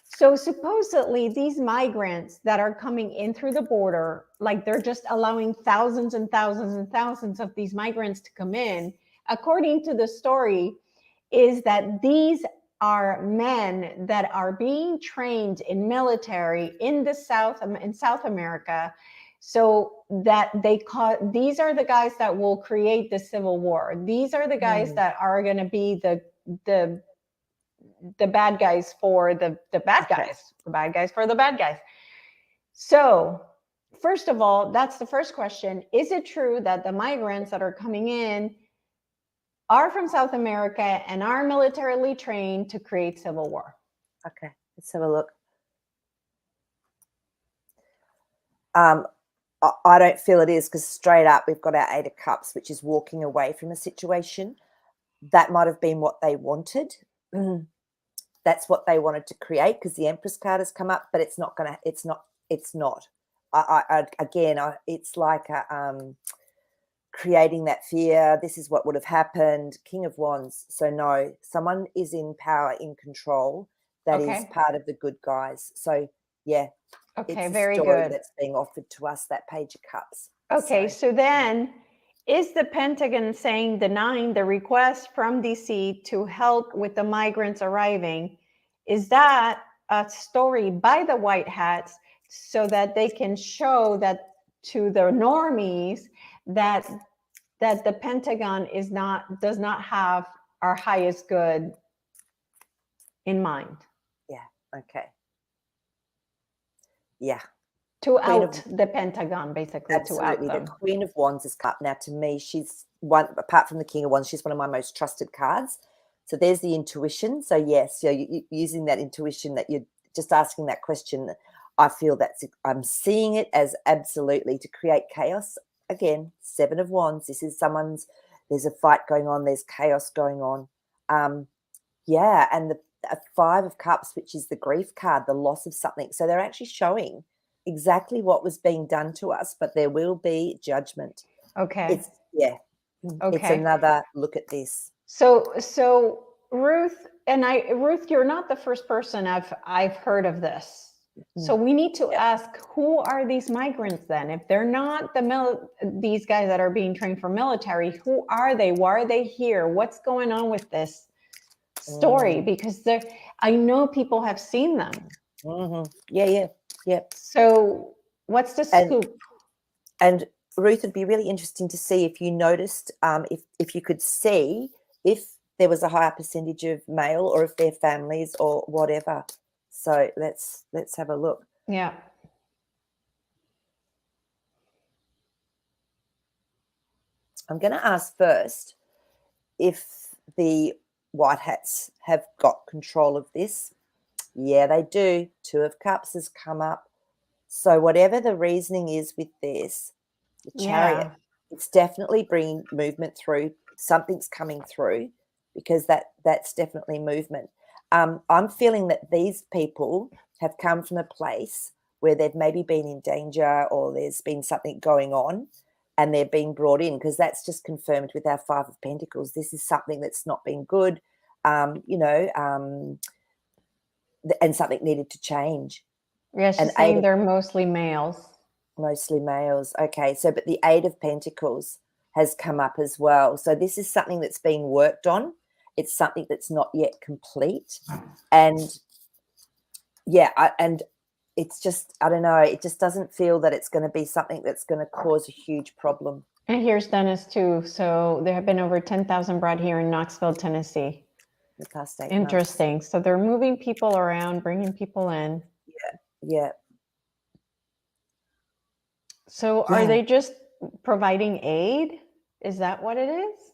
So supposedly these migrants that are coming in through the border, like they're just allowing thousands and thousands and thousands of these migrants to come in, according to the story, is that these are men that are being trained in military in South America, So that these are the guys that will create the civil war. These are the guys that are going to be the bad guys for the bad guys, the bad guys for the bad guys. So first of all, that's the first question. Is it true that the migrants that are coming in are from South America and are militarily trained to create civil war? Okay, let's have a look. I don't feel it is, because straight up we've got our 8 of Cups, which is walking away from a situation. That might have been what they wanted. That's what they wanted to create, because the Empress card has come up, but it's not. It's not. It's like creating that fear. This is what would have happened. King of Wands. So no, someone is in power, in control. That is part of the good guys. So yeah. Okay, it's very story good. That's being offered to us, that Page of Cups. Okay, so then is the Pentagon saying, denying the request from DC to help with the migrants arriving? Is that a story by the White Hats so that they can show that to the normies that the Pentagon does not have our highest good in mind? Yeah. Okay. Yeah. To out the Pentagon, basically. Absolutely. To out them. The Queen of Wands is cut. Now, to me, she's one, apart from the King of Wands, she's one of my most trusted cards. So there's the intuition. So yes, you using that intuition, that you're just asking that question. I feel I'm seeing it as absolutely to create chaos. Again, 7 of Wands. This is there's a fight going on. There's chaos going on. Yeah. And the 5 of Cups, which is the grief card, the loss of something. So they're actually showing exactly what was being done to us, but there will be judgment. Okay. It's another look at this. So Ruth, you're not the first person I've heard of this. So we need to ask, who are these migrants then? If they're not these guys that are being trained for military, who are they? Why are they here? What's going on with this story? Because I know people have seen them. Yeah. So what's the scoop? And Ruth, it'd be really interesting to see if you noticed, if you could see if there was a higher percentage of male, or if they're families or whatever. So let's have a look. Yeah. I'm going to ask first if the White Hats have got control of this. Yeah, they do. 2 of Cups has come up. So whatever the reasoning is with this, the Chariot, it's definitely bringing movement through. Something's coming through, because that's definitely movement. I'm feeling that these people have come from a place where they've maybe been in danger, or there's been something going on, and they're being brought in, because that's just confirmed with our 5 of Pentacles. This is something that's not been good, and something needed to change. Yeah, she's saying they're mostly males. Mostly males. Okay, so but the 8 of Pentacles has come up as well. So this is something that's being worked on. It's something that's not yet complete. And and it's just, I don't know, it just doesn't feel that it's going to be something that's going to cause a huge problem. And here's Dennis too. So there have been over 10,000 brought here in Knoxville, Tennessee. The past 8 Interesting. months. So they're moving people around, bringing people in. Yeah. So are they just providing aid? Is that what it is?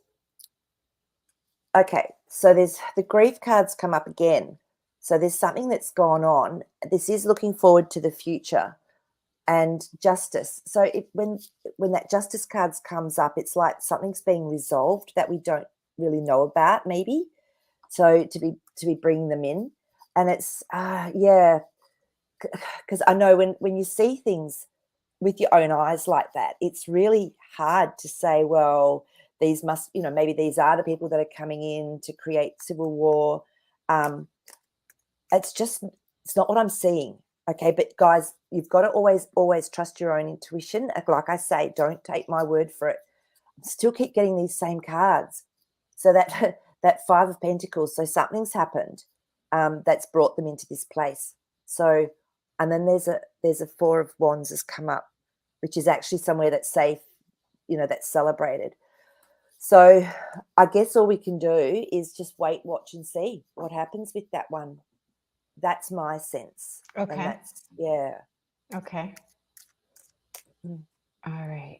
Okay, so there's the grief cards come up again. So there's something that's gone on. This is looking forward to the future, and justice. So when that justice cards comes up, it's like something's being resolved that we don't really know about, maybe. So to be bringing them in, and it's because I know when you see things with your own eyes like that, it's really hard to say, well, these must, maybe these are the people that are coming in to create civil war. It's not what I'm seeing. Okay, but guys, you've got to always trust your own intuition. Like I say, don't take my word for it. Still keep getting these same cards. So that 5 of Pentacles, so something's happened that's brought them into this place. So, and then there's a 4 of Wands has come up. which is actually somewhere that's safe, that's celebrated. So I guess all we can do is just wait, watch, and see what happens with that one. That's my sense. Okay. And that's, yeah. Okay. All right.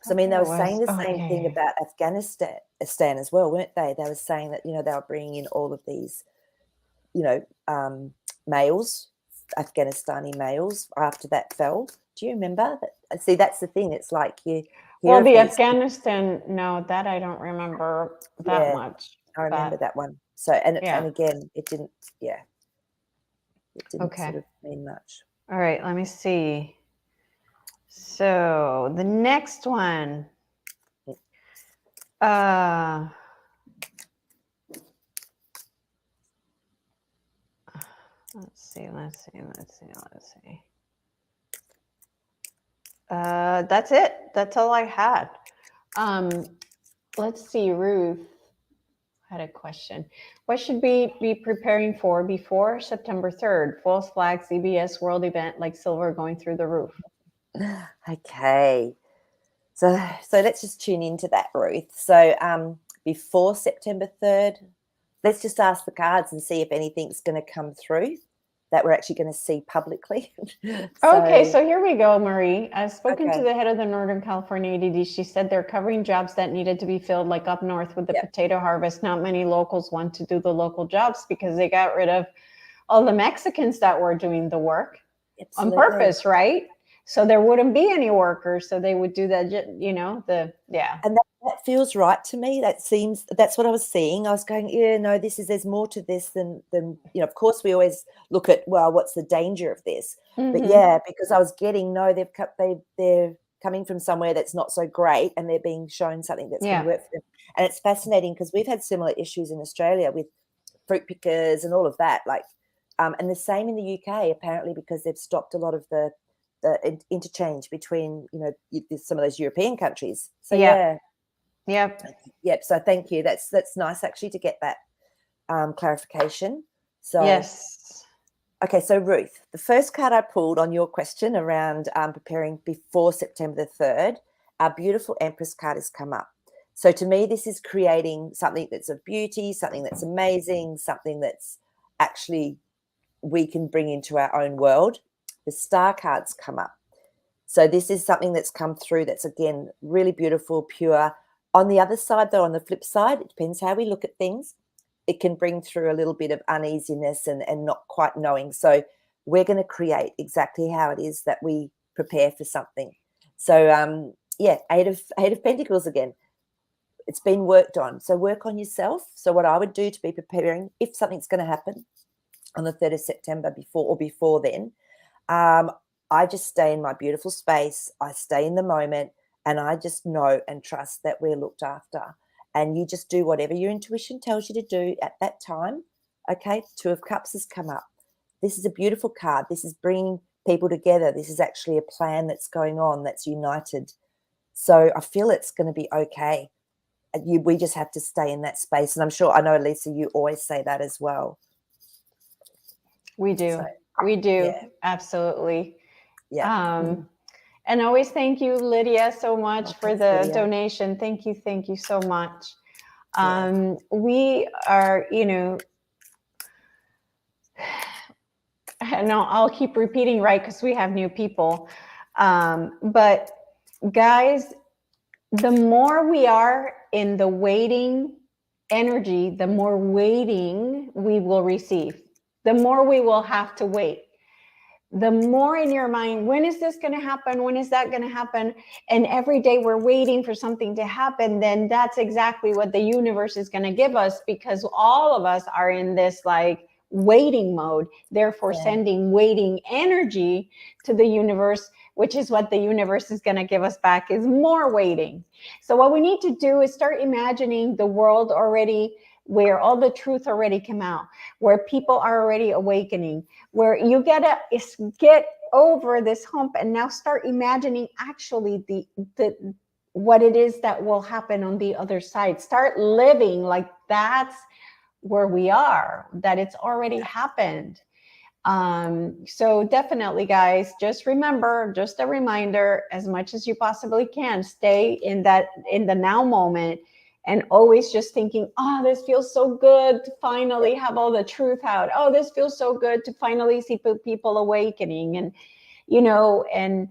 So, I mean, they were saying the same thing about Afghanistan as well, weren't they? They were saying that, they were bringing in all of these, males, Afghanistani males, after that fell. Do you remember that? See, that's the thing. It's like you hear Well, of the these, Afghanistan, no, that I don't remember that much. I remember but that one. So, and yeah. again, it didn't Okay. sort of mean much. All right, let me see. So the next one. Let's see. That's it. That's all I had. Let's see. Ruth had a question. What should we be preparing for before September 3rd? False flag, CBS world event like silver going through the roof. Okay. So let's just tune into that, Ruth. So before September 3rd, let's just ask the cards and see if anything's going to come through that we're actually going to see publicly. Okay, so here we go, Maree. I've spoken Okay. to the head of the Northern California ADD. She said they're covering jobs that needed to be filled, like up north with the potato harvest. Not many locals want to do the local jobs because they got rid of all the Mexicans that were doing the work on purpose, right? So there wouldn't be any workers, so they would do that, And that feels right to me. That's what I was seeing. I was going, there's more to this than of course we always look at, well, what's the danger of this? But because I was getting, they're coming from somewhere that's not so great, and they're being shown something that's going to work for them. And it's fascinating because we've had similar issues in Australia with fruit pickers and all of that, and the same in the UK apparently, because they've stopped a lot of the interchange between some of those European countries. So Yep. So thank you. That's nice actually to get that clarification. So yes. Okay, so Ruth, the first card I pulled on your question around preparing before September the 3rd, our beautiful Empress card has come up. So to me, this is creating something that's of beauty, something that's amazing, something that's actually we can bring into our own world. The Star cards come up. So this is something that's come through that's, again, really beautiful, pure. On the other side, though, on the flip side, it depends how we look at things. It can bring through a little bit of uneasiness and not quite knowing. So we're going to create exactly how it is that we prepare for something. So, Eight of Pentacles again. It's been worked on. So work on yourself. So what I would do to be preparing, if something's going to happen on the 3rd of September before then, I just stay in my beautiful space. I stay in the moment, and I just know and trust that we're looked after. And you just do whatever your intuition tells you to do at that time. Okay, Two of Cups has come up. This is a beautiful card. This is bringing people together. This is actually a plan that's going on, that's united. So I feel it's going to be okay. We just have to stay in that space. And I know, Lisa, you always say that as well. We do. We do. Yeah. Absolutely. Yeah. And always thank you, Lydia, so much for the donation. Thank you so much. We are, and I'll keep repeating, right, because we have new people. But guys, the more we are in the waiting energy, the more waiting we will receive, the more we will have to wait. The more in your mind, when is this going to happen? When is that going to happen? And every day we're waiting for something to happen, then that's exactly what the universe is going to give us, because all of us are in this waiting mode, therefore sending waiting energy to the universe, which is what the universe is going to give us back, is more waiting. So what we need to do is start imagining the world already where all the truth already came out, where people are already awakening, where you get over this hump and now start imagining actually the what it is that will happen on the other side. Start living like that's where we are, that it's already happened. So definitely, guys, just remember, just a reminder, as much as you possibly can, stay in the now moment, and always just thinking, oh, this feels so good to finally have all the truth out. Oh, this feels so good to finally see people awakening. And, and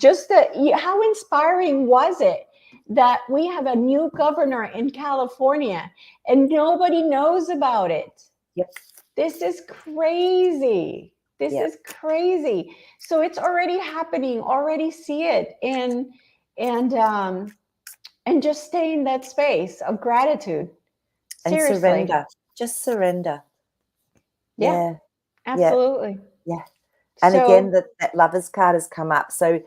just how inspiring was it that we have a new governor in California and nobody knows about it? Yep. This is crazy. This Yep. is crazy. So it's already happening. Already see it, and just stay in that space of gratitude. Seriously. And surrender. Just surrender. Yeah. Absolutely. Yeah. And so, again, that Lover's card has come up. So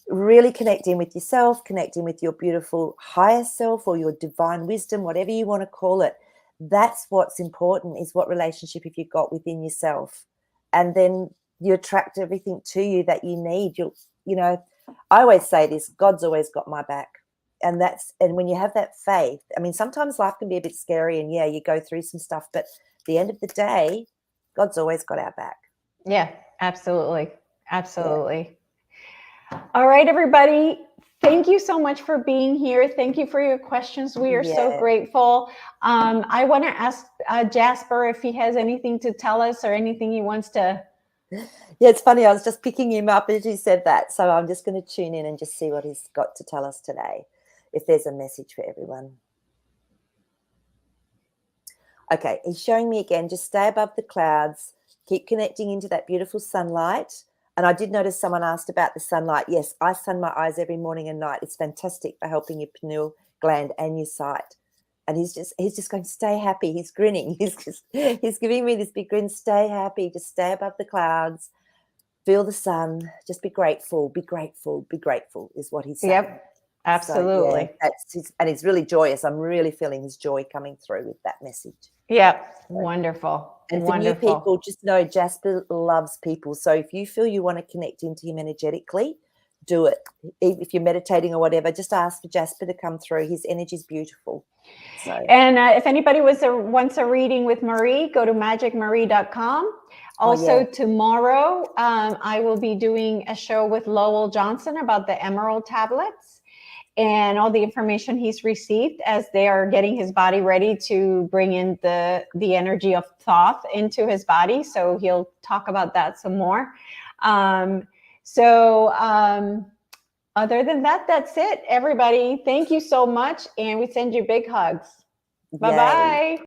really connecting with yourself, connecting with your beautiful higher self or your divine wisdom, whatever you want to call it. That's what's important, is what relationship have you got within yourself. And then you attract everything to you that you need. I always say this, God's always got my back. And when you have that faith, I mean, sometimes life can be a bit scary and you go through some stuff, but at the end of the day, God's always got our back. Yeah, absolutely. Absolutely. Yeah. All right, everybody. Thank you so much for being here. Thank you for your questions. We are so grateful. I want to ask Jasper if he has anything to tell us or anything he wants to. Yeah, it's funny. I was just picking him up as you said that. So I'm just going to tune in and just see what he's got to tell us today, if there's a message for everyone. Okay, he's showing me again, just stay above the clouds, keep connecting into that beautiful sunlight. And I did notice someone asked about the sunlight. Yes, I sun my eyes every morning and night. It's fantastic for helping your pineal gland and your sight. And he's just going, stay happy. He's grinning. He's giving me this big grin. Stay happy. Just stay above the clouds. Feel the sun. Just be grateful. Be grateful. Be grateful is what he's saying. Yep, absolutely. So, and he's really joyous. I'm really feeling his joy coming through with that message. Yep, wonderful. And for new people, just know Jasper loves people. So if you feel you want to connect into him energetically, do it. If you're meditating or whatever, just ask for Jasper to come through. His energy is beautiful. So. And if anybody wants a reading with Maree, go to magicmaree.com. Also, tomorrow, I will be doing a show with Lowell Johnson about the emerald tablets and all the information he's received as they are getting his body ready to bring in the energy of Thoth into his body. So he'll talk about that some more. Other than that, that's it, everybody. Thank you so much. And we send you big hugs. Bye-bye.